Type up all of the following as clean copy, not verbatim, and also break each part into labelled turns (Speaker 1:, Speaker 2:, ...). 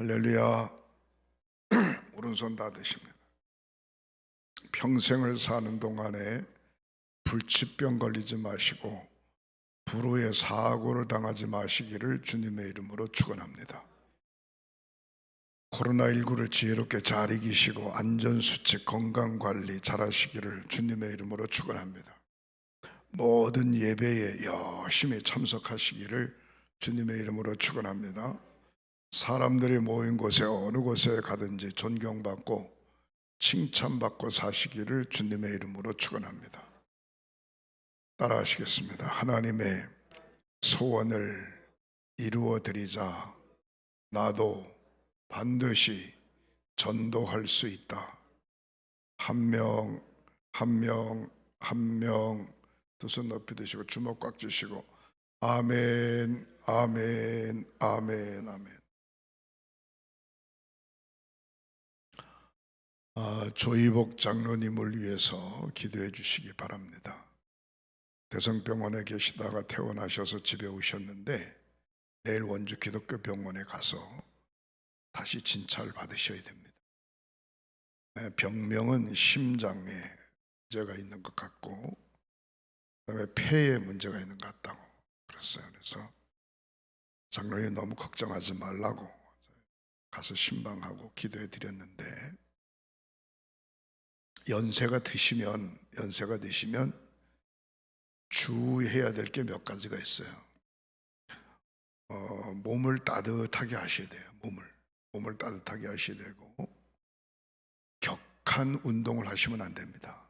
Speaker 1: 할렐루야. 오른손 다 드십니다. 평생을 사는 동안에 불치병 걸리지 마시고 불후의 사고를 당하지 마시기를 주님의 이름으로 축원합니다. 코로나19를 지혜롭게 잘 이기시고 안전수칙 건강관리 잘 하시기를 주님의 이름으로 축원합니다. 모든 예배에 열심히 참석하시기를 주님의 이름으로 축원합니다. 사람들이 모인 곳에 어느 곳에 가든지 존경받고 칭찬받고 사시기를 주님의 이름으로 축원합니다. 따라하시겠습니다. 하나님의 소원을 이루어 드리자 나도 반드시 전도할 수 있다. 한 명 한 명 두 손 높이 드시고 주먹 꽉 쥐시고 아멘 아멘 아멘 아멘. 조희복 장로님을 위해서 기도해 주시기 바랍니다. 대성병원에 계시다가 퇴원하셔서 집에 오셨는데 내일 원주 기독교 병원에 가서 다시 진찰 받으셔야 됩니다. 병명은 심장에 문제가 있는 것 같고 그다음에 폐에 문제가 있는 것 같다고 그랬어요. 그래서 장로님 너무 걱정하지 말라고 가서 신방하고 기도해 드렸는데 연세가 드시면 주의해야 될 게 몇 가지가 있어요. 몸을 따뜻하게 하셔야 돼요. 몸을 따뜻하게 하셔야 되고 격한 운동을 하시면 안 됩니다.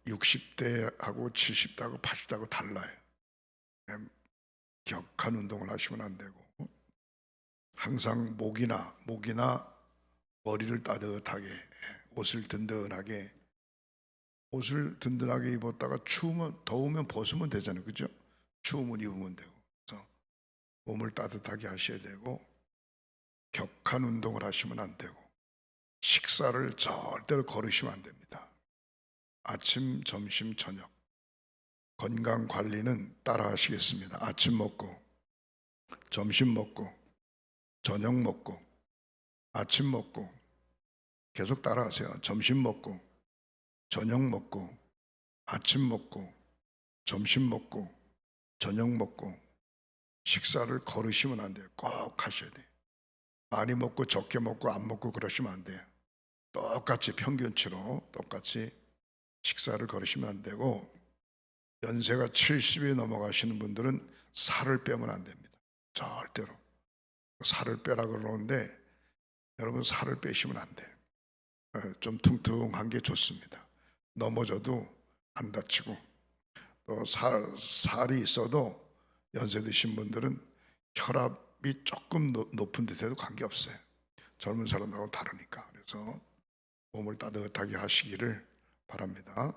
Speaker 1: 60대하고 70대하고 80대하고 달라요. 격한 운동을 하시면 안 되고 항상 목이나 머리를 따뜻하게 옷을 든든하게 입었다가 더우면 벗으면 되잖아요. 그죠? 추우면 입으면 되고. 그래서 몸을 따뜻하게 하셔야 되고 격한 운동을 하시면 안 되고 식사를 절대로 거르시면 안 됩니다. 아침, 점심, 저녁 건강 관리는 따라 하시겠습니다. 아침 먹고 점심 먹고 저녁 먹고 아침 먹고 계속 따라 하세요. 점심 먹고 저녁 먹고 아침 먹고 점심 먹고 저녁 먹고 식사를 거르시면 안 돼요. 꼭 하셔야 돼요. 많이 먹고 적게 먹고 안 먹고 그러시면 안 돼요. 똑같이 평균치로 똑같이 식사를 거르시면 안 되고 연세가 70이 넘어가시는 분들은 살을 빼면 안 됩니다. 절대로. 살을 빼라 그러는데 여러분 살을 빼시면 안 돼요. 좀 퉁퉁한 게 좋습니다. 넘어져도 안 다치고 또 살이 있어도 연세 드신 분들은 혈압이 조금 높은 듯해도 관계없어요. 젊은 사람하고 다르니까. 그래서 몸을 따뜻하게 하시기를 바랍니다.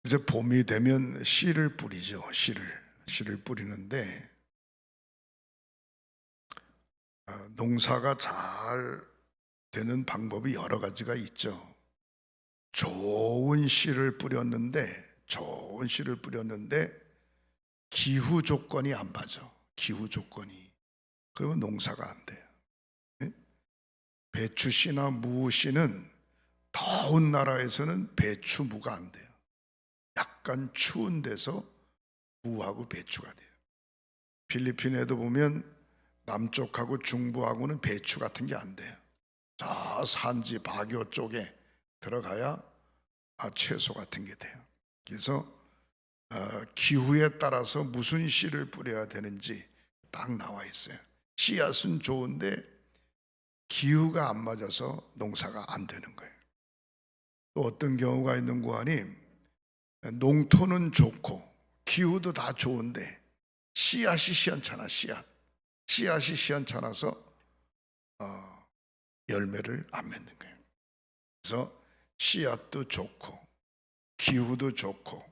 Speaker 1: 이제 봄이 되면 씨를 뿌리죠. 씨를 뿌리는데 농사가 잘 되는 방법이 여러 가지가 있죠. 좋은 씨를 뿌렸는데 기후 조건이 안 맞아. 기후 조건이. 그러면 농사가 안 돼요. 배추 씨나 무 씨는 더운 나라에서는 배추 무가 안 돼요. 약간 추운 데서 무하고 배추가 돼요. 필리핀에도 보면 남쪽하고 중부하고는 배추 같은 게 안 돼요. 저 산지 바교 쪽에 들어가야 채소 같은 게 돼요. 그래서 기후에 따라서 무슨 씨를 뿌려야 되는지 딱 나와 있어요. 씨앗은 좋은데 기후가 안 맞아서 농사가 안 되는 거예요. 또 어떤 경우가 있는 거 아니 농토는 좋고 기후도 다 좋은데 씨앗이 시원찮아. 씨앗이 시원찮아서 열매를 안 맺는 거예요. 그래서 씨앗도 좋고 기후도 좋고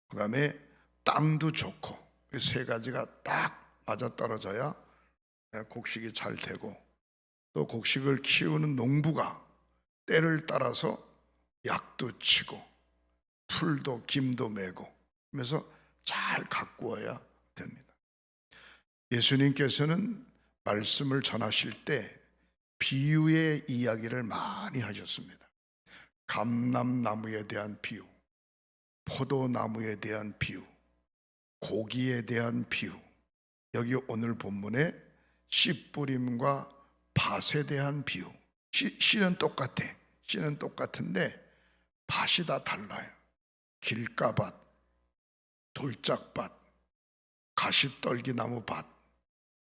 Speaker 1: 그 다음에 땅도 좋고 이 세 가지가 딱 맞아떨어져야 곡식이 잘 되고 또 곡식을 키우는 농부가 때를 따라서 약도 치고 풀도 김도 메고 하면서 잘 가꾸어야 됩니다. 예수님께서는 말씀을 전하실 때 비유의 이야기를 많이 하셨습니다. 감람나무에 대한 비유, 포도나무에 대한 비유, 고기에 대한 비유, 여기 오늘 본문에 씨 뿌림과 밭에 대한 비유. 씨는 똑같아. 씨는 똑같은데 밭이 다 달라요. 길가밭, 돌짝밭, 가시떨기나무 밭,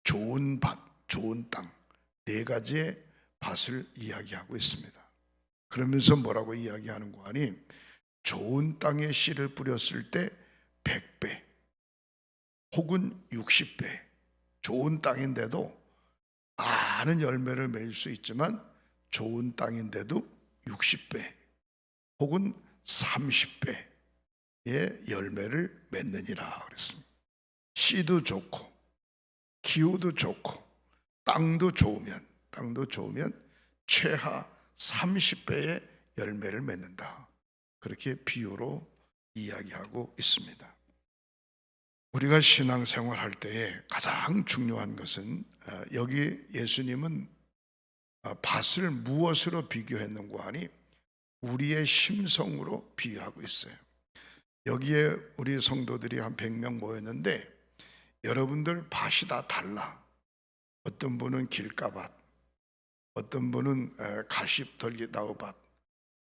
Speaker 1: 좋은 밭, 좋은 땅, 네 가지의 밭을 이야기하고 있습니다. 그러면서 뭐라고 이야기하는 거 아니? 좋은 땅에 씨를 뿌렸을 때 100배 혹은 60배, 좋은 땅인데도 많은 열매를 맺을 수 있지만 좋은 땅인데도 60배 혹은 30배의 열매를 맺느니라 그랬습니다. 씨도 좋고 기후도 좋고 땅도 좋으면 최하 30배의 열매를 맺는다. 그렇게 비유로 이야기하고 있습니다. 우리가 신앙생활 할 때에 가장 중요한 것은 여기 예수님은 밭을 무엇으로 비교했는가 하니 우리의 심성으로 비유하고 있어요. 여기에 우리 성도들이 한 100명 모였는데 여러분들 밭이 다 달라. 어떤 분은 길가밭, 어떤 분은 가시떨기나무밭,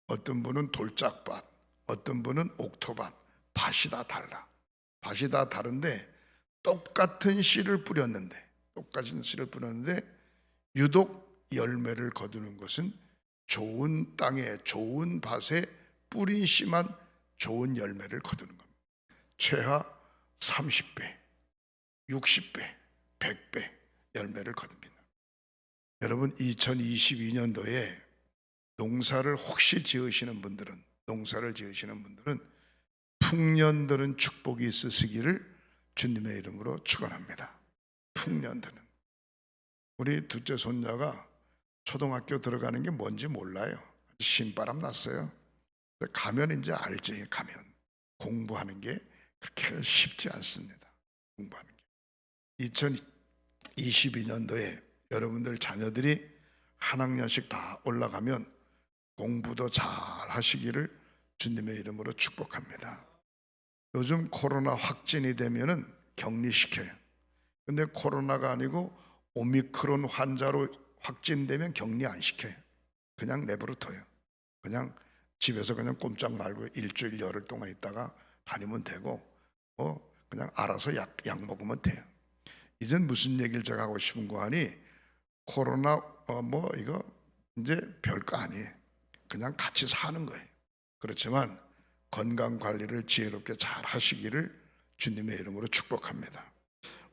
Speaker 1: 어떤 분은 돌짝밭, 어떤 분은 옥토밭. 밭이 다 달라. 밭이 다 다른데 똑같은 씨를 뿌렸는데 유독 열매를 거두는 것은 좋은 땅에 좋은 밭에 뿌린 씨만 좋은 열매를 거두는 겁니다. 최하 30배, 60배, 100배 열매를 거둡니다. 여러분 2022년도에 농사를 지으시는 분들은 풍년들은 축복이 있으시기를 주님의 이름으로 축원합니다. 풍년들은 우리 둘째 손자가 초등학교 들어가는 게 뭔지 몰라요. 신바람 났어요. 가면 이제 알지. 가면 공부하는 게 그렇게 쉽지 않습니다. 공부하는 게 2022년도에 여러분들 자녀들이 한 학년씩 다 올라가면 공부도 잘 하시기를 주님의 이름으로 축복합니다. 요즘 코로나 확진이 되면은 격리시켜요. 근데 코로나가 아니고 오미크론 환자로 확진되면 격리 안 시켜요. 그냥 내버려둬요. 그냥 집에서 그냥 꼼짝 말고 일주일 열흘 동안 있다가 다니면 되고 그냥 알아서 약 먹으면 돼요. 이젠 무슨 얘기를 제가 하고 싶은 거 하니 코로나 이거 이제 별거 아니에요. 그냥 같이 사는 거예요. 그렇지만 건강 관리를 지혜롭게 잘 하시기를 주님의 이름으로 축복합니다.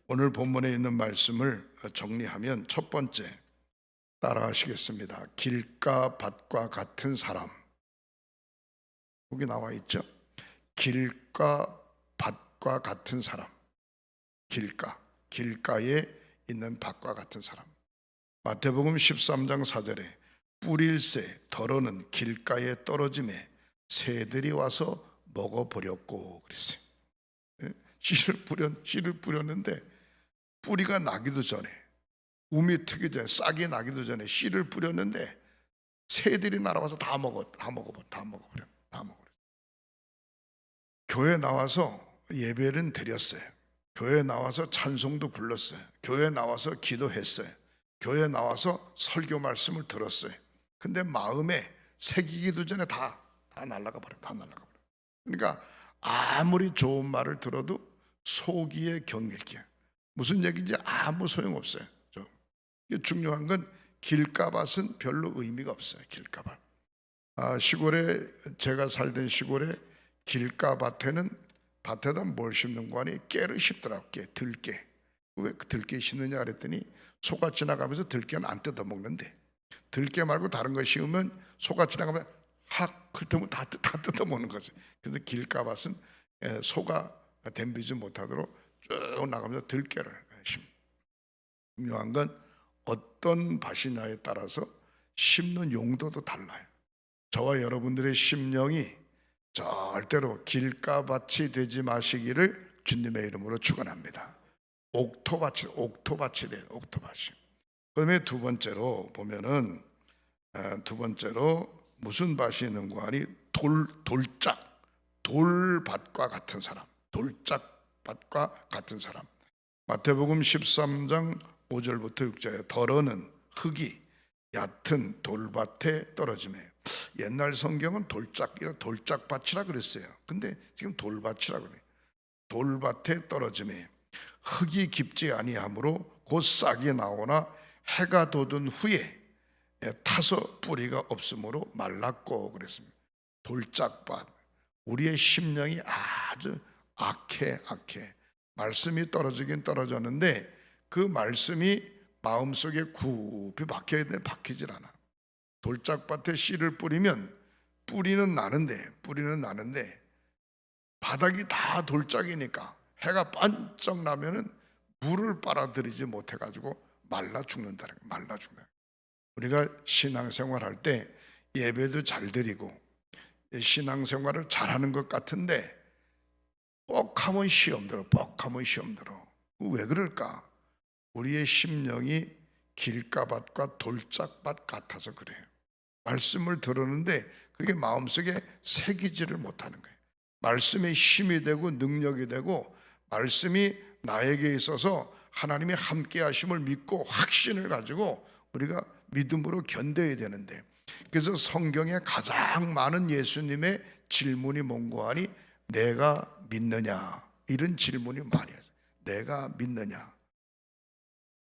Speaker 1: 오늘 본문에 있는 말씀을 정리하면 첫 번째 따라 하시겠습니다. 길가 밭과 같은 사람. 여기 나와 있죠. 길가 밭과 같은 사람. 길가에 있는 밭과 같은 사람. 마태복음 13장 4절에 뿌릴새 덜어는 길가에 떨어짐에 새들이 와서 먹어버렸고 그랬어요. 씨를 뿌렸는데 뿌리가 나기도 전에 움이 트기 전에 싹이 나기도 전에 씨를 뿌렸는데 새들이 날아와서 다 먹어버려. 교회 나와서 예배는 드렸어요. 교회 나와서 찬송도 불렀어요. 교회 나와서 기도했어요. 교회 나와서 설교 말씀을 들었어요. 근데 마음에 새기기도 전에 다 날아가 버려. 그러니까 아무리 좋은 말을 들어도 속이에 경일게. 무슨 얘기인지 아무 소용없어요. 중요한 건 길가밭은 별로 의미가 없어요. 길가밭. 시골에 제가 살던 시골에 길가밭에는 밭에다 뭘 심는 거 아니? 깨를 심더라고. 들깨. 왜 들깨 심느냐 그랬더니 소가 지나가면서 들깨는 안 뜯어 먹는데 들깨 말고 다른 거 심으면 소가 지나가면 훑으면 다 뜯어 먹는 거지. 그래서 길가밭은 소가 덤비지 못하도록 쭉 나가면서 들깨를 심어. 중요한 건 어떤 밭이냐에 따라서 심는 용도도 달라요. 저와 여러분들의 심령이 절대로 길가밭이 되지 마시기를 주님의 이름으로 축원합니다. 옥토밭이 돼요. 옥토밭이. 그다음에 두 번째로 보면은 두 번째로 무슨 밭이 있는가 하니 돌밭과 같은 사람, 돌짝밭과 같은 사람. 마태복음 13장 5절부터 6절에 더러는 흙이 얕은 돌밭에 떨어지매. 옛날 성경은 돌짝밭이라 그랬어요. 근데 지금 돌밭이라 그래요. 돌밭에 떨어지매 흙이 깊지 아니하므로 곧 싹이 나오나 해가 돋은 후에 타서 뿌리가 없으므로 말랐고 그랬습니다. 돌짝밭. 우리의 심령이 아주 악해. 말씀이 떨어지긴 떨어졌는데 그 말씀이 마음속에 굽이 박혀야 돼. 박히질 않아. 돌짝밭에 씨를 뿌리면 뿌리는 나는데 바닥이 다 돌짝이니까 해가 반짝 나면은 물을 빨아들이지 못해가지고 말라 죽는다는 거예요. 말라 죽는. 우리가 신앙생활 할 때 예배도 잘 드리고 신앙생활을 잘하는 것 같은데 뻑하면 시험 들어. 왜 그럴까? 우리의 심령이 길가밭과 돌짝밭 같아서 그래요. 말씀을 들었는데 그게 마음속에 새기지를 못하는 거예요. 말씀에 힘이 되고 능력이 되고 말씀이 나에게 있어서 하나님의 함께 하심을 믿고 확신을 가지고 우리가 믿음으로 견뎌야 되는데, 그래서 성경에 가장 많은 예수님의 질문이 뭔고 하니 내가 믿느냐, 이런 질문이 많이 해요. 내가 믿느냐?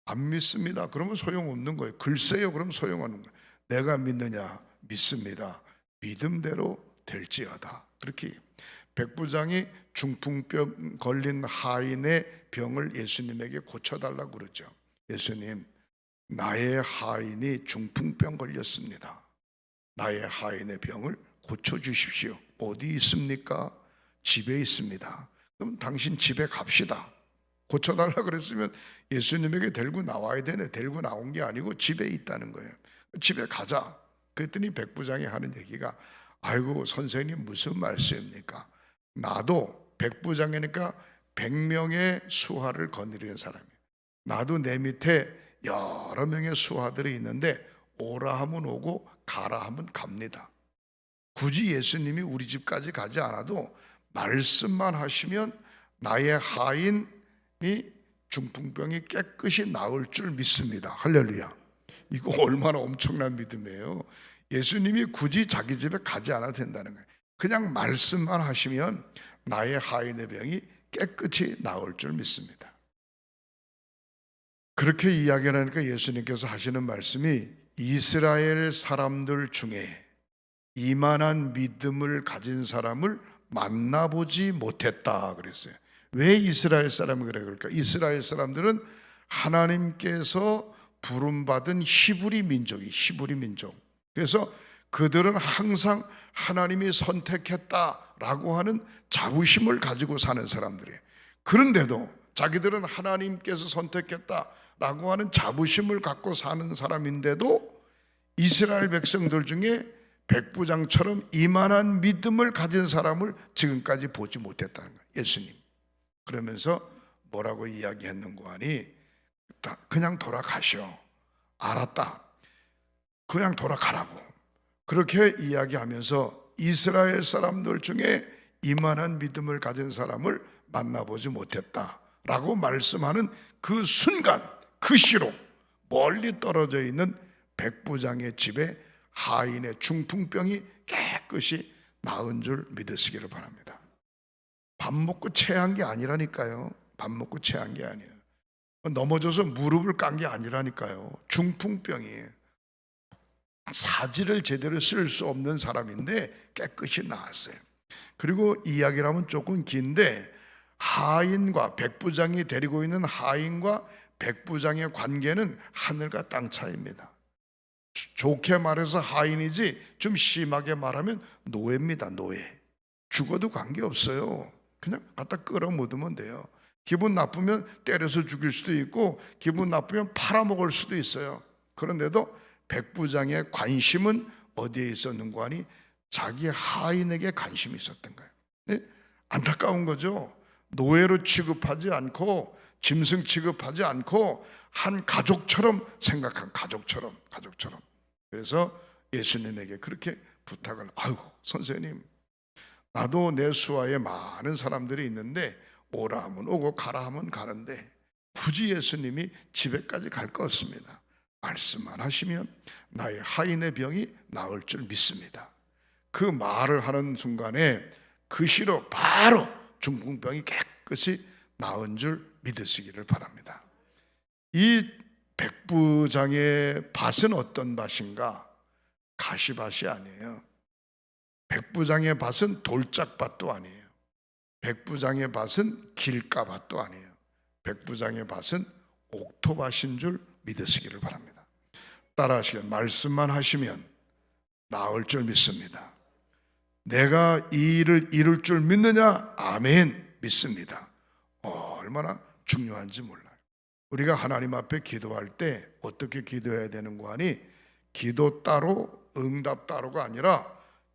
Speaker 1: 안 믿습니다. 그러면 소용없는 거예요. 글쎄요, 그럼 소용없는 거예요. 내가 믿느냐? 믿습니다. 믿음대로 될지어다. 그렇게 백부장이 중풍병 걸린 하인의 병을 예수님에게 고쳐달라고 그러죠. 예수님, 나의 하인이 중풍병 걸렸습니다. 나의 하인의 병을 고쳐주십시오. 어디 있습니까? 집에 있습니다. 그럼 당신 집에 갑시다. 고쳐달라고 그랬으면 예수님에게 데리고 나와야 되네. 데리고 나온 게 아니고 집에 있다는 거예요. 집에 가자. 그랬더니 백부장이 하는 얘기가, 아이고 선생님 무슨 말씀입니까? 나도 백부장이니까 100명의 수하를 거느리는 사람이에요. 나도 내 밑에 여러 명의 수하들이 있는데 오라 하면 오고 가라 하면 갑니다. 굳이 예수님이 우리 집까지 가지 않아도 말씀만 하시면 나의 하인이 중풍병이 깨끗이 나을 줄 믿습니다. 할렐루야. 이거 얼마나 엄청난 믿음이에요. 예수님이 굳이 자기 집에 가지 않아도 된다는 거예요. 그냥 말씀만 하시면 나의 하인의 병이 깨끗이 나을 줄 믿습니다. 그렇게 이야기를 하니까 예수님께서 하시는 말씀이 이스라엘 사람들 중에 이만한 믿음을 가진 사람을 만나보지 못했다 그랬어요. 왜 이스라엘 사람이 그럴까? 이스라엘 사람들은 하나님께서 부름받은 히브리 민족. 그래서 그들은 항상 하나님이 선택했다라고 하는 자부심을 가지고 사는 사람들이에요. 그런데도 자기들은 하나님께서 선택했다라고 하는 자부심을 갖고 사는 사람인데도 이스라엘 백성들 중에 백부장처럼 이만한 믿음을 가진 사람을 지금까지 보지 못했다는 거예요. 예수님. 그러면서 뭐라고 이야기했는고 하니 그냥 돌아가시오. 알았다. 그냥 돌아가라고. 그렇게 이야기하면서 이스라엘 사람들 중에 이만한 믿음을 가진 사람을 만나보지 못했다라고 말씀하는 그 순간, 그 시로 멀리 떨어져 있는 백부장의 집에 하인의 중풍병이 깨끗이 나은 줄 믿으시기를 바랍니다. 밥 먹고 체한 게 아니라니까요. 밥 먹고 체한 게 아니에요. 넘어져서 무릎을 깐 게 아니라니까요. 중풍병이에요. 사지를 제대로 쓸 수 없는 사람인데 깨끗이 나았어요. 그리고 이야기를 하면 조금 긴데, 하인과 백부장이 데리고 있는 하인과 백부장의 관계는 하늘과 땅 차이입니다. 좋게 말해서 하인이지 좀 심하게 말하면 노예입니다. 노예. 죽어도 관계없어요. 그냥 갖다 끌어묻으면 돼요. 기분 나쁘면 때려서 죽일 수도 있고 기분 나쁘면 팔아먹을 수도 있어요. 그런데도 백부장의 관심은 어디에 있었는가 하니 자기 하인에게 관심이 있었던 거예요. 안타까운 거죠. 노예로 취급하지 않고 짐승 취급하지 않고 한 가족처럼 생각한 가족처럼. 그래서 예수님에게 그렇게 부탁을, 아유 선생님, 나도 내 수하에 많은 사람들이 있는데 오라 하면 오고 가라 하면 가는데 굳이 예수님이 집에까지 갈 거 없습니다. 말씀만 하시면 나의 하인의 병이 나을 줄 믿습니다. 그 말을 하는 순간에 그 시로 바로 중풍병이 깨끗이 나은 줄 믿으시기를 바랍니다. 이 백부장의 밭은 어떤 밭인가? 가시밭이 아니에요. 백부장의 밭은 돌짝밭도 아니에요. 백부장의 밭은 길가밭도 아니에요. 백부장의 밭은 옥토밭인 줄 믿으시기를 바랍니다. 따라하시면, 말씀만 하시면 나을 줄 믿습니다. 내가 이 일을 이룰 줄 믿느냐? 아멘, 믿습니다. 얼마나 중요한지 몰라요. 우리가 하나님 앞에 기도할 때 어떻게 기도해야 되는 거 아니? 기도 따로 응답 따로가 아니라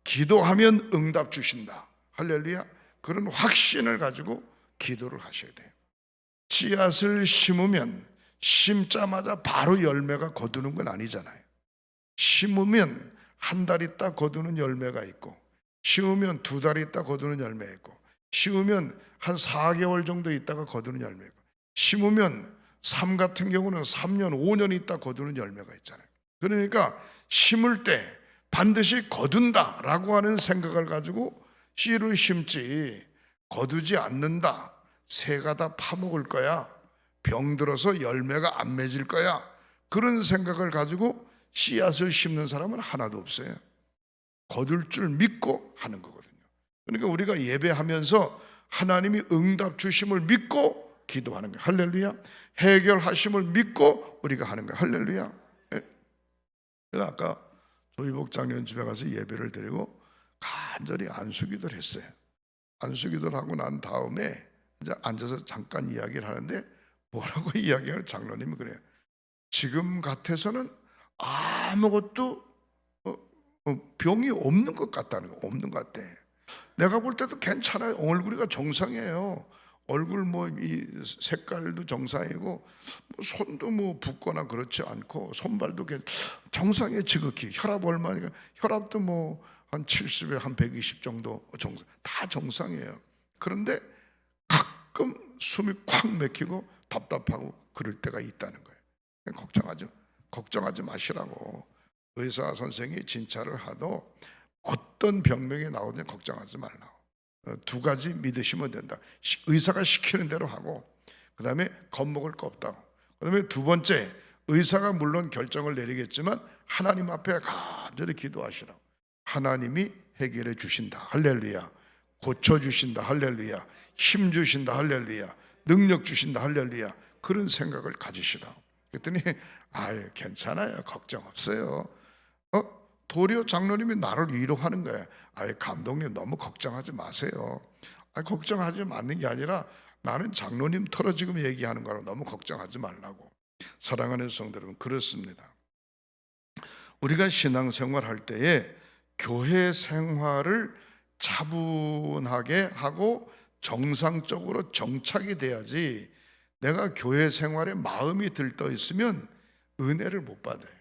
Speaker 1: 기도하면 응답 주신다, 할렐루야, 그런 확신을 가지고 기도를 하셔야 돼요. 씨앗을 심으면 심자마자 바로 열매가 거두는 건 아니잖아요. 심으면 한 달 있다 거두는 열매가 있고, 심으면 2달 있다 거두는 열매가 있고, 심으면 한 4개월 정도 있다가 거두는 열매가 있고, 심으면 삶 같은 경우는 3년 5년 있다 거두는 열매가 있잖아요. 그러니까 심을 때 반드시 거둔다라고 하는 생각을 가지고 씨를 심지, 거두지 않는다, 새가 다 파먹을 거야, 병들어서 열매가 안 맺을 거야, 그런 생각을 가지고 씨앗을 심는 사람은 하나도 없어요. 거둘 줄 믿고 하는 거거든요. 그러니까 우리가 예배하면서 하나님이 응답 주심을 믿고 기도하는 거예요. 할렐루야. 해결하심을 믿고 우리가 하는 거예요. 할렐루야. 제가 아까 조희복 장로님 집에 가서 예배를 드리고 간절히 안수기도를 했어요. 안수기도를 하고 난 다음에 이제 앉아서 잠깐 이야기를 하는데 뭐라고 이야기하는, 장로님이 그래요. 지금 같아서는 아무것도 병이 없는 것 같다는 거, 없는 것 같아. 내가 볼 때도 괜찮아요. 얼굴이가 정상이에요. 얼굴 이 색깔도 정상이고, 손도 붓거나 그렇지 않고, 손발도 정상이에요. 지극히 혈압 얼마니까, 혈압도 한 70에 한 120 정도 정상, 다 정상이에요. 그런데 가끔 숨이 콱 막히고 답답하고 그럴 때가 있다는 거예요. 걱정하지 마시라고. 의사 선생이 진찰을 하도 어떤 병명이 나오든지 걱정하지 말라고. 2가지 믿으시면 된다. 의사가 시키는 대로 하고, 그 다음에 겁먹을 거 없다고. 그 다음에 2번째, 의사가 물론 결정을 내리겠지만 하나님 앞에 간절히 기도하시라고. 하나님이 해결해 주신다, 할렐루야. 고쳐주신다, 할렐루야. 힘 주신다, 할렐루야. 능력 주신다, 할렐루야. 그런 생각을 가지시라고. 그랬더니 괜찮아요, 걱정 없어요. 도리어 장로님이 나를 위로하는 거예요. 감독님 너무 걱정하지 마세요. 걱정하지 않는 게 아니라 나는 장로님 털어 지금 얘기하는 거라고, 너무 걱정하지 말라고. 사랑하는 성도 여러분, 그렇습니다. 우리가 신앙생활 할 때에 교회 생활을 차분하게 하고 정상적으로 정착이 돼야지, 내가 교회 생활에 마음이 들떠 있으면 은혜를 못 받아요.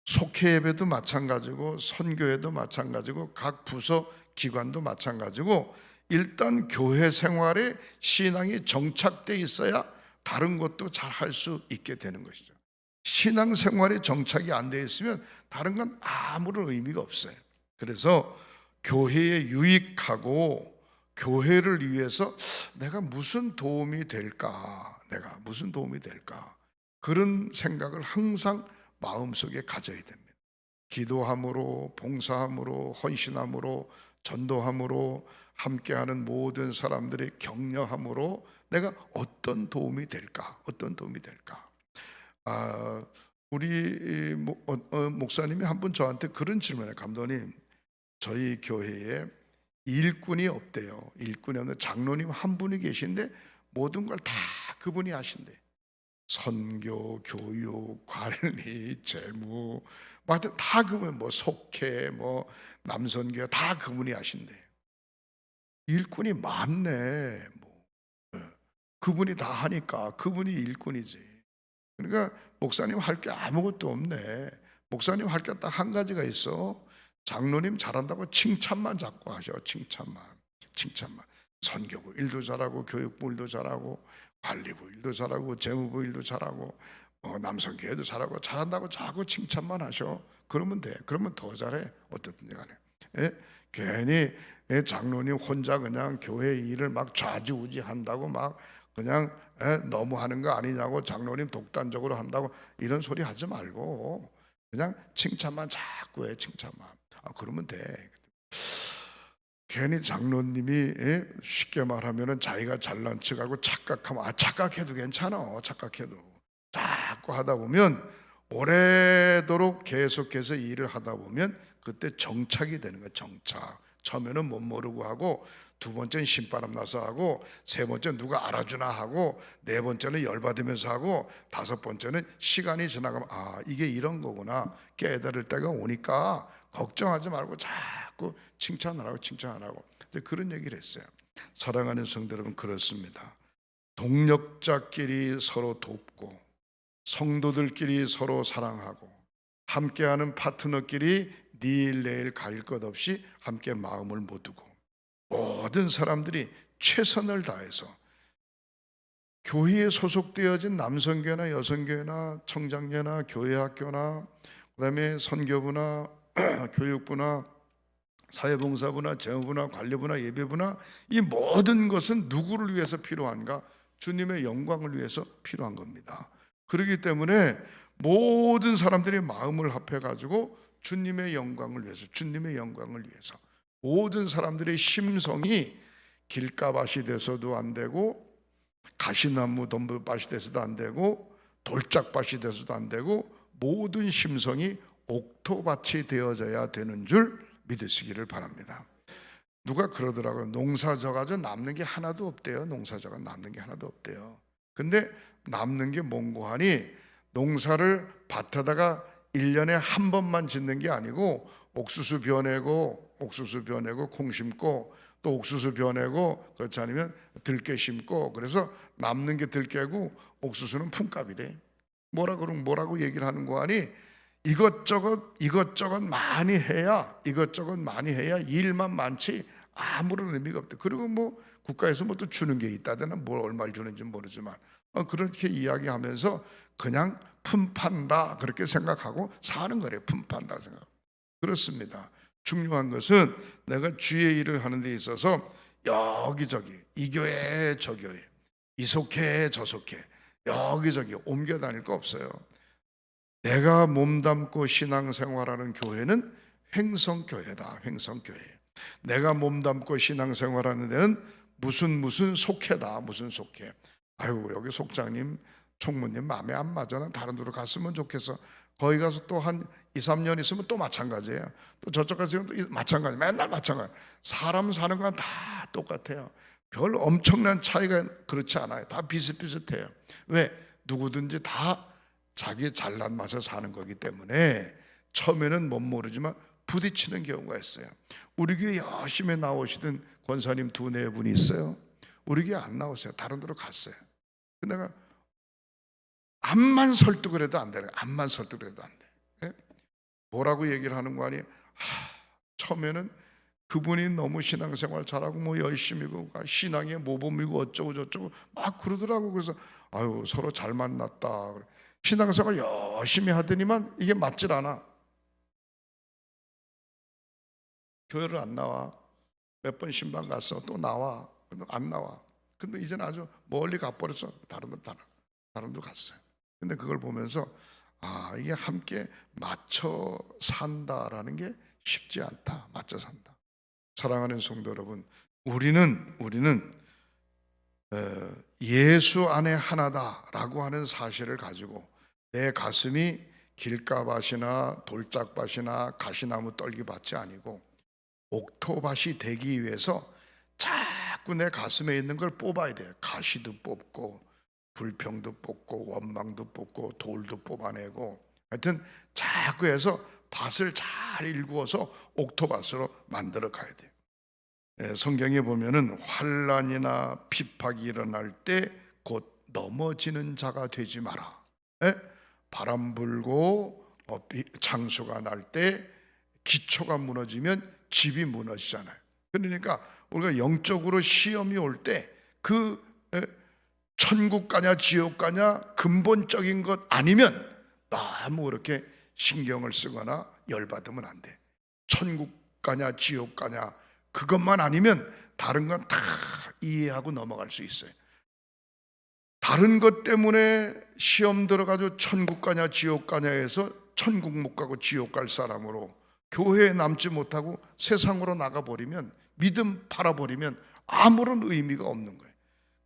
Speaker 1: 속회 예배도 마찬가지고 선교회도 마찬가지고 각 부서 기관도 마찬가지고, 일단 교회 생활에 신앙이 정착돼 있어야 다른 것도 잘 할 수 있게 되는 것이죠. 신앙 생활에 정착이 안 돼 있으면 다른 건 아무런 의미가 없어요. 그래서 교회에 유익하고 교회를 위해서 내가 무슨 도움이 될까, 그런 생각을 항상 마음속에 가져야 됩니다. 기도함으로, 봉사함으로, 헌신함으로, 전도함으로, 함께하는 모든 사람들의 격려함으로 내가 어떤 도움이 될까? 우리 목사님이 한 번 저한테 그런 질문을 해요. 감독님, 저희 교회에 일꾼이 없대요. 일꾼이 없는데 장로님 한 분이 계신데 모든 걸 다 그분이 하신대. 선교, 교육, 관리, 재무, 다 그분, 속회, 남선교 다 그분이 하신대. 일꾼이 많네. 그분이 다 하니까 그분이 일꾼이지. 그러니까 목사님 할 게 아무것도 없네. 목사님 할 게 딱 한 가지가 있어. 장로님 잘한다고 칭찬만 자꾸 하셔. 칭찬만. 선교부 일도 잘하고 교육부 일도 잘하고 관리부 일도 잘하고 재무부 일도 잘하고 남성교회도 잘하고 잘한다고 자꾸 칭찬만 하셔. 그러면 돼. 그러면 더 잘해. 어떻든지 간에. 예? 괜히 장로님 혼자 그냥 교회 일을 막 좌지우지 한다고 막 그냥 너무 하는 거 아니냐고, 장로님 독단적으로 한다고 이런 소리 하지 말고 그냥 칭찬만 자꾸 해. 칭찬만. 그러면 돼. 괜히 장로님이 쉽게 말하면은 자기가 잘난 척하고 착각하면 착각해도 괜찮아. 착각해도 자꾸 하다 보면 오래도록 계속해서 일을 하다 보면 그때 정착이 되는 거야. 정착. 처음에는 못 모르고 하고, 두 번째는 신바람 나서 하고, 세 번째는 누가 알아주나 하고, 네 번째는 열받으면서 하고, 다섯 번째는 시간이 지나가면 이게 이런 거구나 깨달을 때가 오니까 걱정하지 말고 자꾸 칭찬하라고. 그런 얘기를 했어요. 사랑하는 성도 여러분, 그렇습니다. 동력자끼리 서로 돕고, 성도들끼리 서로 사랑하고, 함께하는 파트너끼리 내일 내일 가릴 것 없이 함께 마음을 모두고, 모든 사람들이 최선을 다해서 교회에 소속되어진 남성교회나 여성교회나 청장녀나 교회학교나 그다음에 선교부나 교육부나 사회봉사부나 재무부나 관리부나 예배부나, 이 모든 것은 누구를 위해서 필요한가? 주님의 영광을 위해서 필요한 겁니다. 그렇기 때문에 모든 사람들이 마음을 합해가지고 주님의 영광을 위해서 모든 사람들의 심성이 길가밭이 돼서도 안 되고, 가시나무 덤불밭이 돼서도 안 되고, 돌짝밭이 돼서도 안 되고, 모든 심성이 옥토밭이 되어져야 되는 줄 믿으시기를 바랍니다. 누가 그러더라고요. 농사 져가지고 남는 게 하나도 없대요. 농사져가 남는 게 하나도 없대요. 근데 남는 게 뭔고 하니, 농사를 밭에다가 1년에 한 번만 짓는 게 아니고 옥수수 벼내고 콩 심고 또 옥수수 벼내고, 그렇지 않으면 들깨 심고, 그래서 남는 게 들깨고 옥수수는 품값이래. 뭐라고 얘기를 하는 거 아니, 이것저것 많이 해야 일만 많지 아무런 의미가 없대. 그리고 뭐 국가에서 뭐 또 주는 게 있다더나, 뭘 얼마를 주는지 모르지만 그렇게 이야기하면서 그냥 품판다 그렇게 생각하고 사는 거래요. 품판다 생각. 그렇습니다. 중요한 것은 내가 주의 일을 하는 데 있어서 여기저기, 이 교회 저 교회, 이 속해 저 속해, 여기저기 옮겨 다닐 거 없어요. 내가 몸담고 신앙생활하는 교회는 횡성교회다. 횡성교회. 내가 몸담고 신앙생활하는 데는 무슨 속회다. 무슨 속회. 아유, 여기 속장님 총무님 마음에 안 맞아. 난 다른 데로 갔으면 좋겠어. 거기 가서 또 한 2, 3년 있으면 또 마찬가지예요. 또 저쪽 가서 또 마찬가지. 맨날 마찬가지. 사람 사는 건 다 똑같아요. 별 엄청난 차이가 그렇지 않아요. 다 비슷비슷해요. 왜? 누구든지 다 자기 잘난 맛에 사는 거기 때문에 처음에는 못 모르지만 부딪히는 경우가 있어요. 우리 교회 열심히 나오시던 권사님 2-4분이 있어요. 우리 교회 안 나오세요. 다른 데로 갔어요. 내가 암만 설득을 해도 안 돼. 예? 뭐라고 얘기를 하는 거 아니에요? 처음에는 그분이 너무 신앙생활 잘하고 뭐 열심히고 신앙의 모범이고 어쩌고 저쩌고 막 그러더라고. 그래서 아유, 서로 잘 만났다. 신앙생활 열심히 하더니만 이게 맞질 않아. 교회를 안 나와. 몇 번 신방 갔어. 또 나와. 근데 안 나와. 근데 이제는 아주 멀리 가버렸어. 다른 데 갔어요. 근데 그걸 보면서 이게 함께 맞춰 산다라는 게 쉽지 않다. 맞춰 산다. 사랑하는 성도 여러분, 우리는 예수 안에 하나다라고 하는 사실을 가지고 내 가슴이 길가밭이나 돌짝밭이나 가시나무 떨기밭이 아니고 옥토밭이 되기 위해서 자꾸 내 가슴에 있는 걸 뽑아야 돼요. 가시도 뽑고 불평도 뽑고 원망도 뽑고 돌도 뽑아내고, 하여튼 자꾸 해서 밭을 잘 일구어서 옥토밭으로 만들어 가야 돼요. 성경에 보면은 환난이나 핍박이 일어날 때 곧 넘어지는 자가 되지 마라. 예? 바람 불고 창수가 날 때 기초가 무너지면 집이 무너지잖아요. 그러니까 우리가 영적으로 시험이 올 때 그 천국 가냐 지옥 가냐 근본적인 것 아니면 너무 그렇게 신경을 쓰거나 열받으면 안 돼. 천국 가냐 지옥 가냐 그것만 아니면 다른 건 다 이해하고 넘어갈 수 있어요. 다른 것 때문에 시험 들어가지고 천국 가냐 지옥 가냐 해서 천국 못 가고 지옥 갈 사람으로 교회에 남지 못하고 세상으로 나가버리면, 믿음 팔아버리면 아무런 의미가 없는 거예요.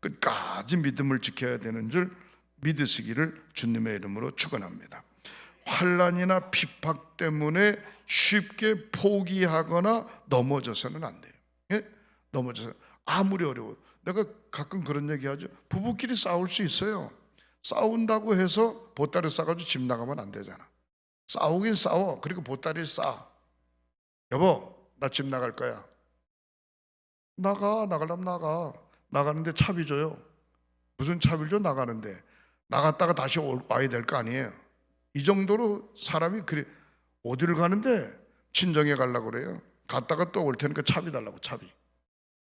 Speaker 1: 끝까지 믿음을 지켜야 되는 줄 믿으시기를 주님의 이름으로 축원합니다. 환난이나 핍박 때문에 쉽게 포기하거나 넘어져서는 안 돼요. 예? 넘어져서 아무리 어려워. 내가 가끔 그런 얘기하죠. 부부끼리 싸울 수 있어요. 싸운다고 해서 보따리 싸가지고 집 나가면 안 되잖아. 싸우긴 싸워. 그리고 보따리 싸. 여보, 나 집 나갈 거야. 나가려면 나가. 나가는데 차비 줘요. 무슨 차비를 줘? 나가는데. 나갔다가 다시 와야 될 거 아니에요. 이 정도로 사람이 그래. 어디를 가는데 친정에 가려고 그래요. 갔다가 또 올 테니까 차비 달라고, 차비.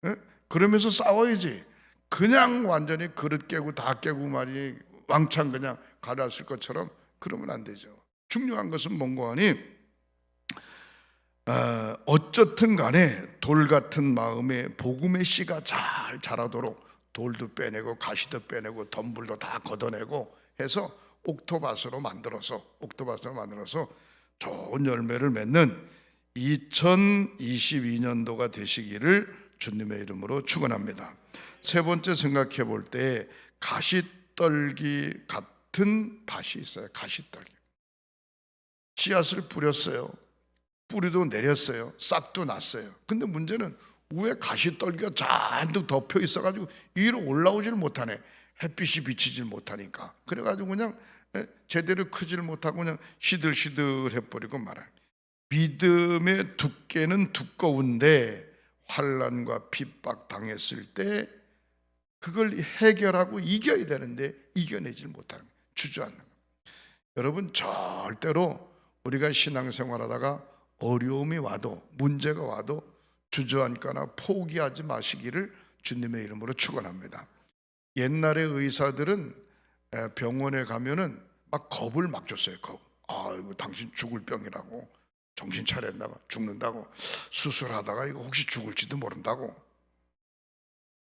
Speaker 1: 예? 그러면서 싸워야지. 그냥 완전히 그릇 깨고 다 깨고 말이 왕창 그냥 가려쓸 것처럼 그러면 안 되죠. 중요한 것은 뭔고 하니 어쨌든 간에 돌 같은 마음에 복음의 씨가 잘 자라도록 돌도 빼내고 가시도 빼내고 덤불도 다 걷어내고 해서 옥토밭으로 만들어서 좋은 열매를 맺는 2022년도가 되시기를 주님의 이름으로 축원합니다. 세 번째 생각해 볼 때 가시떨기 같은 밭이 있어요. 가시떨기. 씨앗을 뿌렸어요. 뿌리도 내렸어요. 싹도 났어요. 근데 문제는 위에 가시떨기가 잔뜩 덮여 있어가지고 위로 올라오질 못하네. 햇빛이 비치질 못하니까. 그래가지고 그냥 제대로 크질 못하고 그냥 시들시들 해버리고 말아요. 믿음의 두께는 두꺼운데 환난과 핍박 당했을 때 그걸 해결하고 이겨야 되는데 이겨내질 못하는 거예요. 주저앉는 거예요. 여러분, 절대로 우리가 신앙생활하다가 어려움이 와도 문제가 와도 주저앉거나 포기하지 마시기를 주님의 이름으로 축원합니다. 옛날의 의사들은 병원에 가면은 막 겁을 막 줬어요. 겁. 이거 당신 죽을 병이라고, 정신 차렸다가 죽는다고, 수술하다가 이거 혹시 죽을지도 모른다고.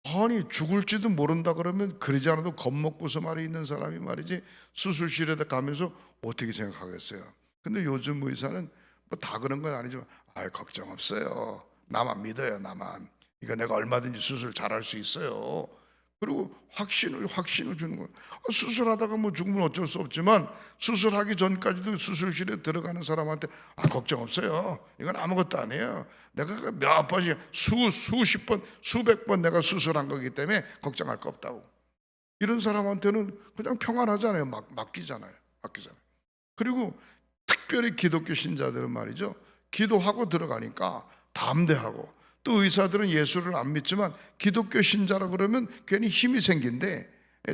Speaker 1: 아니, 죽을지도 모른다 그러면 그러지 않아도 겁먹고서 말이 있는 사람이 말이지 수술실에 가면서 어떻게 생각하겠어요. 근데 요즘 의사는 뭐 다 그런 건 아니지만 걱정 없어요. 나만 믿어요. 나만. 이거 내가 얼마든지 수술 잘할 수 있어요. 그리고 확신을 주는 거예요. 수술하다가 뭐 죽으면 어쩔 수 없지만 수술하기 전까지도 수술실에 들어가는 사람한테 걱정 없어요. 이건 아무것도 아니에요. 내가 몇 번씩 수십 번, 수백 번 내가 수술한 거기 때문에 걱정할 거 없다고. 이런 사람한테는 그냥 평안하잖아요. 맡기잖아요. 그리고 특별히 기독교 신자들은 말이죠. 기도하고 들어가니까 담대하고, 또 의사들은 예수를 안 믿지만 기독교 신자라 그러면 괜히 힘이 생긴대.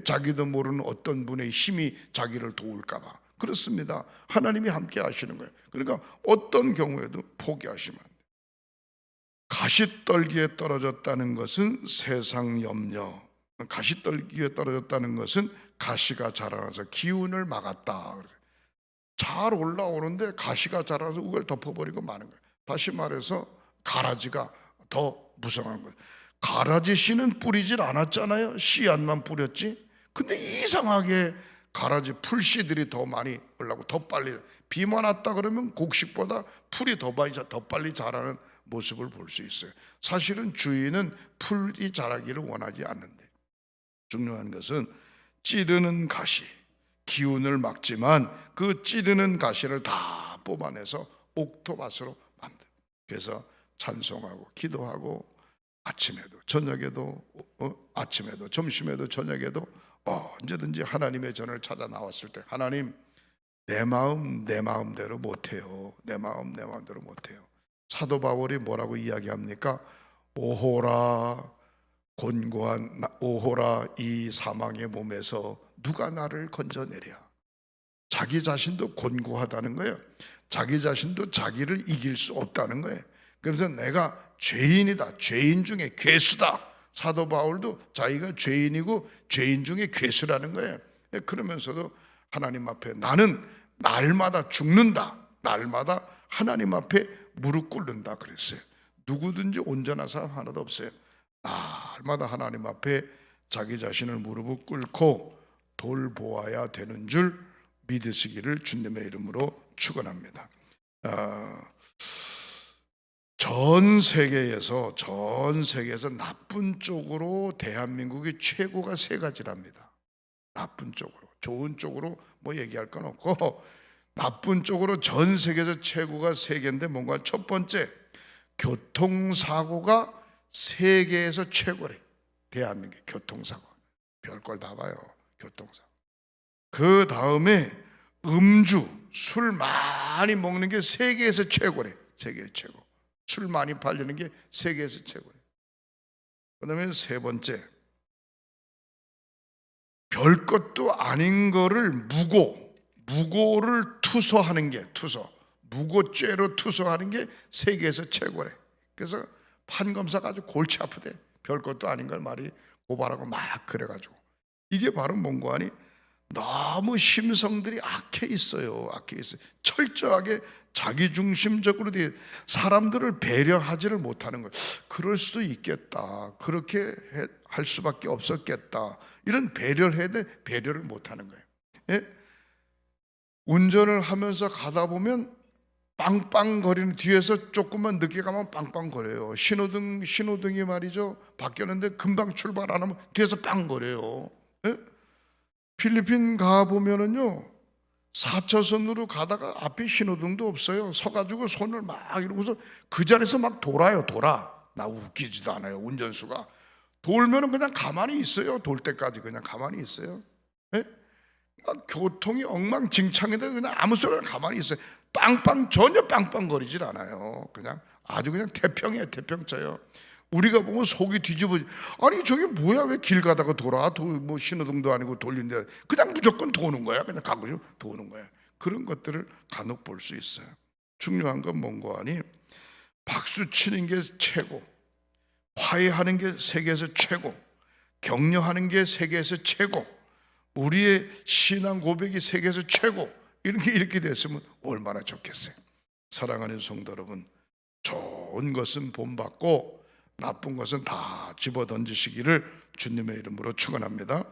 Speaker 1: 자기도 모르는 어떤 분의 힘이 자기를 도울까 봐. 그렇습니다. 하나님이 함께 하시는 거예요. 그러니까 어떤 경우에도 포기하시면 안 돼요. 가시떨기에 떨어졌다는 것은 세상 염려, 가시떨기에 떨어졌다는 것은 가시가 자라나서 기운을 막았다. 잘 올라오는데 가시가 자라서 그걸 덮어버리고 마는 거예요. 다시 말해서 가라지가 더 무성한 거예요. 가라지 씨는 뿌리질 않았잖아요. 씨앗만 뿌렸지. 근데 이상하게 가라지 풀씨들이 더 많이 올라오고 더 빨리, 비만 왔다 그러면 곡식보다 풀이 더 빨리 자라는 모습을 볼 수 있어요. 사실은 주인은 풀이 자라기를 원하지 않는데, 중요한 것은 찌르는 가시, 기운을 막지만 그 찌르는 가시를 다 뽑아내서 옥토밭으로 만들. 그래서 찬송하고 기도하고 아침에도 저녁에도 아침에도 점심에도 저녁에도 언제든지 하나님의 전을 찾아 나왔을 때, 하나님, 내 마음 내 마음대로 못해요. 내 마음대로 못해요. 사도 바울이 뭐라고 이야기합니까? 오호라 곤고한 오호라 이 사망의 몸에서 누가 나를 건져내랴. 자기 자신도 곤고하다는 거예요. 자기 자신도 자기를 이길 수 없다는 거예요. 그래서 내가 죄인이다, 죄인 중에 괴수다. 사도 바울도 자기가 죄인이고 죄인 중에 괴수라는 거예요. 그러면서도 하나님 앞에 나는 날마다 죽는다, 날마다 하나님 앞에 무릎 꿇는다 그랬어요. 누구든지 온전한 사람 하나도 없어요. 날마다 하나님 앞에 자기 자신을 무릎을 꿇고 돌보아야 되는 줄 믿으시기를 주님의 이름으로 축원합니다. 전 세계에서 나쁜 쪽으로 대한민국이 최고가 세 가지랍니다. 나쁜 쪽으로, 좋은 쪽으로 뭐 얘기할 건 없고 나쁜 쪽으로 전 세계에서 최고가 세 개인데 뭔가 첫 번째, 교통사고가 세계에서 최고래. 대한민국 교통사고 별걸 다 봐요. 교통사고. 그 다음에 음주, 술 많이 먹는 게 세계에서 최고래. 세계 최고. 술 많이 팔리는 게 세계에서 최고래. 그 다음에 세 번째, 별것도 아닌 거를 무고를 투소하는 게 무고죄로 투소하는 게 세계에서 최고래. 그래서 판검사가 아주 골치 아프대. 별것도 아닌 걸 말이 고발하고 막 그래가지고. 이게 바로 뭔고 하니 너무 심성들이 악해 있어요. 철저하게 자기중심적으로 사람들을 배려하지를 못하는 거예요. 그럴 수도 있겠다. 그렇게 할 수밖에 없었겠다. 이런 배려를 해야 돼. 배려를 못하는 거예요. 예? 운전을 하면서 가다 보면 빵빵거리는, 뒤에서 조금만 늦게 가면 빵빵거려요. 신호등이 말이죠, 바뀌었는데 금방 출발 안 하면 뒤에서 빵거려요. 예? 필리핀 가보면은요 4차선으로 가다가 앞에 신호등도 없어요. 서가지고 손을 막 이러고서 그 자리에서 막 돌아요. 나 웃기지도 않아요. 운전수가 돌면은 그냥 가만히 있어요. 돌 때까지 그냥 가만히 있어요. 예? 교통이 엉망진창인데 그냥 아무 소리나 가만히 있어요. 전혀 빵빵거리질 않아요. 그냥 아주 그냥 태평이에요. 태평자요. 우리가 보면 속이 뒤집어지. 아니 저게 뭐야, 왜 길 가다가 돌아? 뭐 신호등도 아니고 돌린데 그냥 무조건 도는 거야. 그냥 가고 도는 거야. 그런 것들을 간혹 볼 수 있어요. 중요한 건 뭔고 하니 박수 치는 게 최고, 화해하는 게 세계에서 최고, 격려하는 게 세계에서 최고, 우리의 신앙 고백이 세계에서 최고, 이렇게 됐으면 얼마나 좋겠어요. 사랑하는 성도 여러분, 좋은 것은 본받고 나쁜 것은 다 집어던지시기를 주님의 이름으로 축원합니다.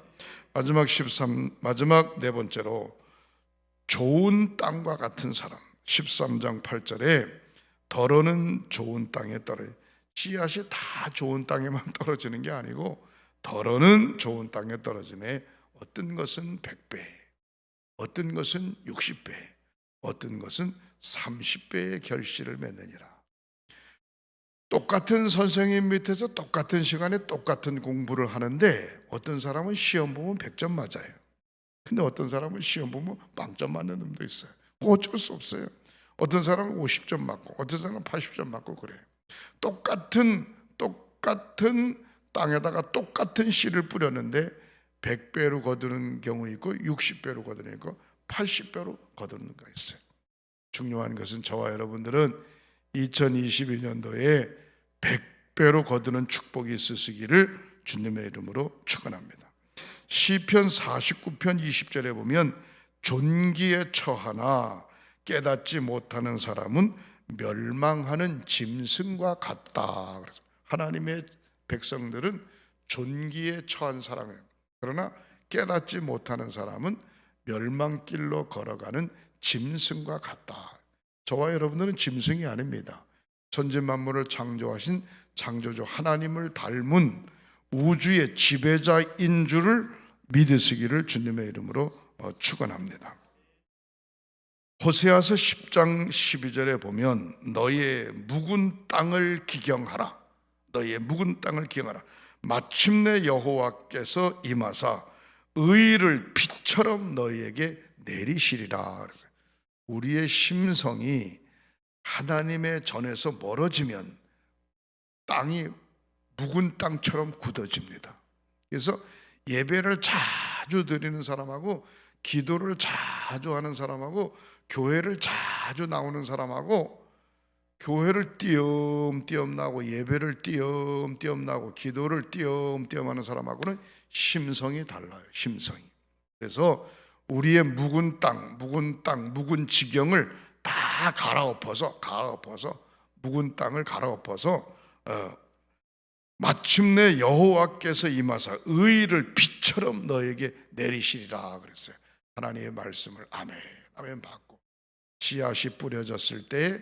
Speaker 1: 마지막 네 번째로 좋은 땅과 같은 사람. 13장 8절에 덜어는 좋은 땅에 떨어져. 씨앗이 다 좋은 땅에만 떨어지는 게 아니고 덜어는 좋은 땅에 떨어지네. 어떤 것은 100배, 어떤 것은 60배, 어떤 것은 30배의 결실을 맺느니라. 똑같은 선생님 밑에서 똑같은 시간에 똑같은 공부를 하는데 어떤 사람은 시험 보면 100점 맞아요. 근데 어떤 사람은 시험 보면 빵점 맞는 놈도 있어요. 어쩔 수 없어요. 어떤 사람은 50점 맞고 어떤 사람은 80점 맞고 그래요. 똑같은 땅에다가 똑같은 씨를 뿌렸는데 100배로 거두는 경우 있고 60배로 거두는 있고 80배로 거두는 거 있어요. 중요한 것은 저와 여러분들은 2022년도에 100배로 거두는 축복이 있으시기를 주님의 이름으로 축원합니다. 시편 49편 20절에 보면 존귀에 처하나 깨닫지 못하는 사람은 멸망하는 짐승과 같다. 그래서 하나님의 백성들은 존귀에 처한 사람이에요. 그러나 깨닫지 못하는 사람은 멸망길로 걸어가는 짐승과 같다. 저와 여러분들은 짐승이 아닙니다. 천지 만물을 창조하신 창조주 하나님을 닮은 우주의 지배자인 줄을 믿으시기를 주님의 이름으로 축원합니다. 호세아서 10장 12절에 보면 너의 묵은 땅을 기경하라. 너의 묵은 땅을 기경하라. 마침내 여호와께서 임하사 의를 빛처럼 너희에게 내리시리라. 우리의 심성이 하나님의 전에서 멀어지면 땅이 묵은 땅처럼 굳어집니다. 그래서 예배를 자주 드리는 사람하고 기도를 자주 하는 사람하고 교회를 자주 나오는 사람하고 교회를 띄엄띄엄 나오고 예배를 띄엄띄엄 나오고 기도를 띄엄띄엄 하는 사람하고는 심성이 달라요. 심성이. 그래서 우리의 묵은 땅, 묵은 지경을 다 갈아엎어서 묵은 땅을 갈아엎어서 마침내 여호와께서 임하사 의를 비처럼 너에게 내리시리라 그랬어요. 하나님의 말씀을 아멘 받고 씨앗이 뿌려졌을 때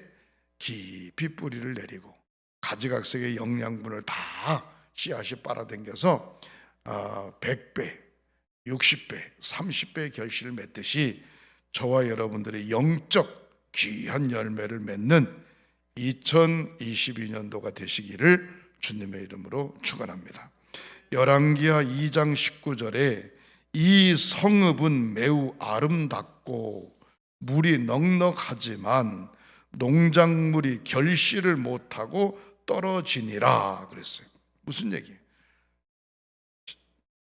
Speaker 1: 깊이 뿌리를 내리고 가지각색의 영양분을 다 씨앗이 빨아당겨서 100배, 60배, 30배의 결실을 맺듯이 저와 여러분들의 영적 귀한 열매를 맺는 2022년도가 되시기를 주님의 이름으로 축원합니다. 열왕기하 2장 19절에 이 성읍은 매우 아름답고 물이 넉넉하지만 농작물이 결실을 못하고 떨어지니라 그랬어요. 무슨 얘기예요?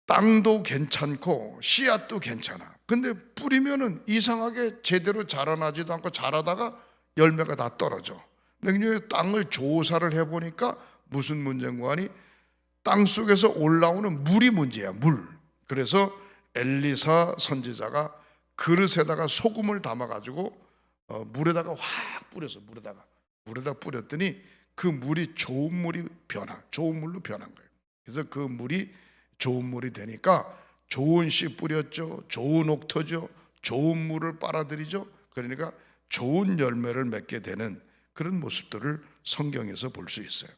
Speaker 1: 땅도 괜찮고 씨앗도 괜찮아. 근데 뿌리면은 이상하게 제대로 자라나지도 않고 자라다가 열매가 다 떨어져. 근데 땅을 조사를 해보니까 무슨 문제인가 하니 땅 속에서 올라오는 물이 문제야. 물. 그래서 엘리사 선지자가 그릇에다가 소금을 담아가지고 물에다가 확 뿌려서 물에다 뿌렸더니 그 물이 좋은 물로 변한 거예요. 그래서 그 물이 좋은 물이 되니까 좋은 씨 뿌렸죠. 좋은 옥토죠. 좋은 물을 빨아들이죠. 그러니까 좋은 열매를 맺게 되는 그런 모습들을 성경에서 볼 수 있어요.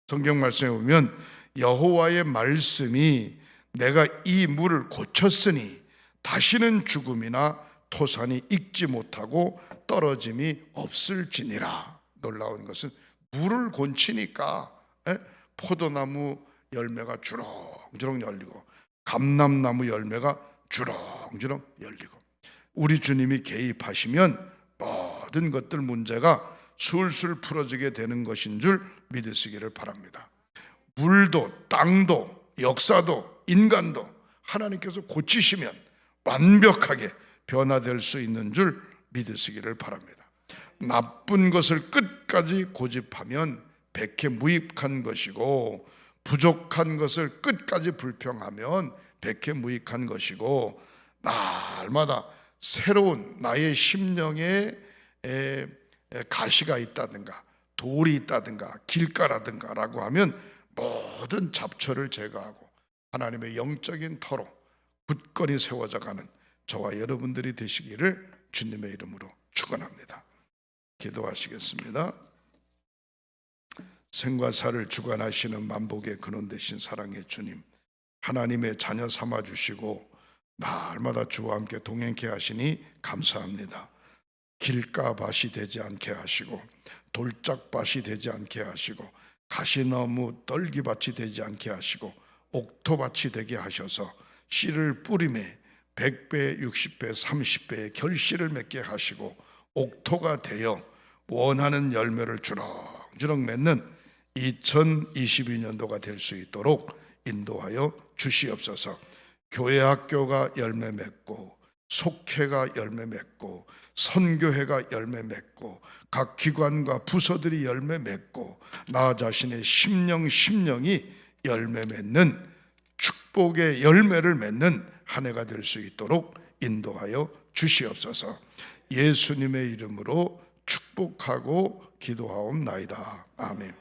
Speaker 1: 성경 말씀에 보면 여호와의 말씀이 내가 이 물을 고쳤으니 다시는 죽음이나 토산이 익지 못하고 떨어짐이 없을지니라. 놀라운 것은 물을 고치니까 포도나무 열매가 주렁주렁 열리고 감람나무 열매가 주렁주렁 열리고 우리 주님이 개입하시면 모든 것들 문제가 술술 풀어지게 되는 것인 줄 믿으시기를 바랍니다. 물도 땅도 역사도 인간도 하나님께서 고치시면 완벽하게 변화될 수 있는 줄 믿으시기를 바랍니다. 나쁜 것을 끝까지 고집하면 백해무익한 것이고 부족한 것을 끝까지 불평하면 백해무익한 것이고 날마다 새로운 나의 심령에 가시가 있다든가 돌이 있다든가 길가라든가 라고 하면 모든 잡초를 제거하고 하나님의 영적인 터로 굳건히 세워져 가는 저와 여러분들이 되시기를 주님의 이름으로 축원합니다. 기도하시겠습니다. 생과 사를 주관하시는 만복의 근원 되신 사랑의 주님, 하나님의 자녀 삼아 주시고 날마다 주와 함께 동행케 하시니 감사합니다. 길가밭이 되지 않게 하시고 돌짝밭이 되지 않게 하시고 가시나무 떨기밭이 되지 않게 하시고 옥토밭이 되게 하셔서 씨를 뿌림에 100배, 60배, 30배의 결실을 맺게 하시고 옥토가 되어 원하는 열매를 주렁주렁 맺는 2022년도가 될 수 있도록 인도하여 주시옵소서. 교회 학교가 열매 맺고 속회가 열매 맺고 선교회가 열매 맺고 각 기관과 부서들이 열매 맺고 나 자신의 심령이 열매 맺는 축복의 열매를 맺는 한 해가 될 수 있도록 인도하여 주시옵소서. 예수님의 이름으로 축복하고 기도하옵나이다. 아멘.